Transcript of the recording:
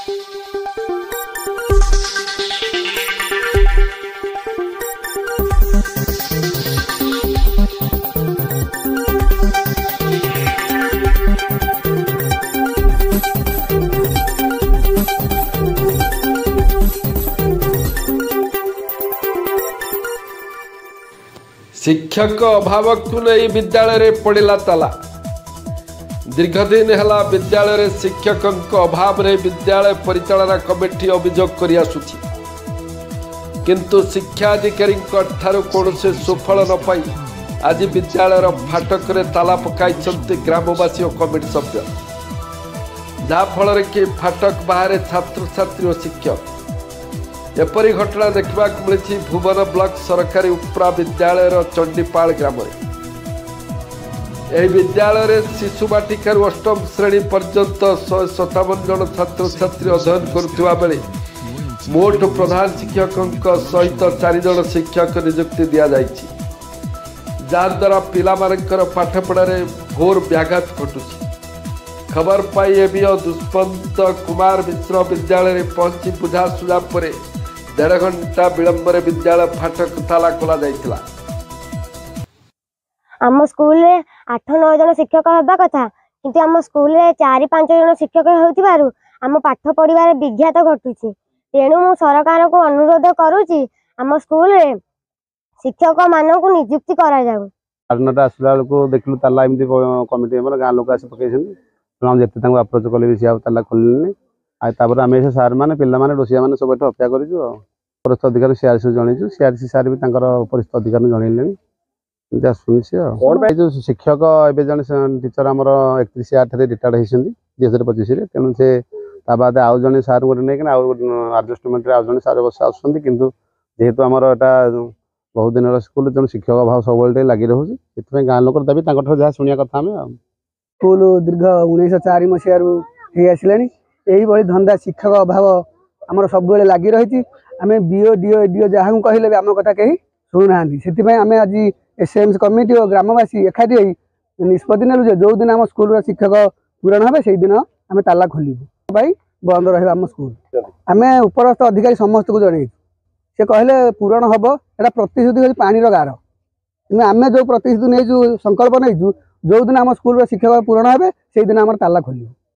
शिक्षक अभाव को नहीं विद्यालय पड़ा ताला। दीर्घदिन है विद्यालय शिक्षक अभाव में विद्यालय परिचालना कमिटी अभियोग कर आसुची, किंतु शिक्षा अधिकारी कौन से सुफल न पाई आज विद्यालय फाटक ताला पकाई ग्रामवासी और कमिटी सभ्य, जहाँफल कि फाटक बाहर छात्र छात्री और शिक्षक। एपरी घटना देखा मिली भुवन ब्लॉक सरकारी उपरा विद्यालय चंडीपाल ग्राम। यह विद्यालय शिशु बाटिकार अष्टम श्रेणी पर्यंत 157 जन छात्र छात्री अध्ययन करुवा बेले मोट प्रधान शिक्षक सहित 4 जन शिक्षक नियुक्ति दि जाइछि, जहाद्वारा पिला पाठपढ़ारे घोर व्याघात घटुछि। खबर पाई एबीओ दुष्मंत कुमार मिश्र विद्यालय पहुंची बुझासुझा पर 1.5 घंटा विलंब विद्यालय फाटक ताला खोला जाइथिला। आम स्कूल 8-9 जन शिक्षक होगा कथा, किंतु आम स्कूल 4-5 जन शिक्षक होतिबारु आम पाठ पढ़िबार विघात घटुछि। तेणु मु सरकार को अनुरोध करूची आम स्कूल शिक्षक मानक नियुक्ति करा जाऊ। आरनटा आसला को देखलु ताला एमती कमिटी मेंबर गां लोक आसी पकेछन, हम जेते तांको अप्रोच कले भी सिया ताला खोलने आपर आम सार मैंने पिला माने रोसिया माने सब अपेक्षा करूँ। परिस्थ अधिकारी सीआरसी जनईचु, सीआरसी सार भी परिस्थ अधिकारी जनइले आसुनी जो शिक्षक ए जन टीचर आमर 31/8 रिटायर्ड होती 2025। तेणु से बाद आउ जन सार गोटे नहीं आडजस्टमेंट आउ जन सार बस आसुँच, कितु जेहेतु आमर यहाँ बहुत दिन स्कूल तेणु शिक्षक अभाव सब लगी रोचे, से गाँ लोक दाबी जहाँ शुणा कथा आम स्कूल दीर्घ 1904 मसीह आसला। यही धंदा शिक्षक अभाव आमर सब लगी रही। आम बीओ डीओ एडीओ जहाँ कहले भी आम कथा कहीं शुणुना से आम आज एसएमसी कमिटी और ग्रामवासी एकाठी निष्पत्ति नेलु जो दिन आम स्कूल शिक्षक पूरण हे से दिन आम ताला खोलू बंद रहा स्कूल। आम उपरस्थ अधिकारी समस्त को जन से कहले पूरण हम एटा प्रतिश्रुति हो पानी गार। आम जो प्रतिश्रुति नहीं संकल्प नहीं जो दिन आम स्कूल शिक्षक पूरण हे से दिन आम ताला खोलू।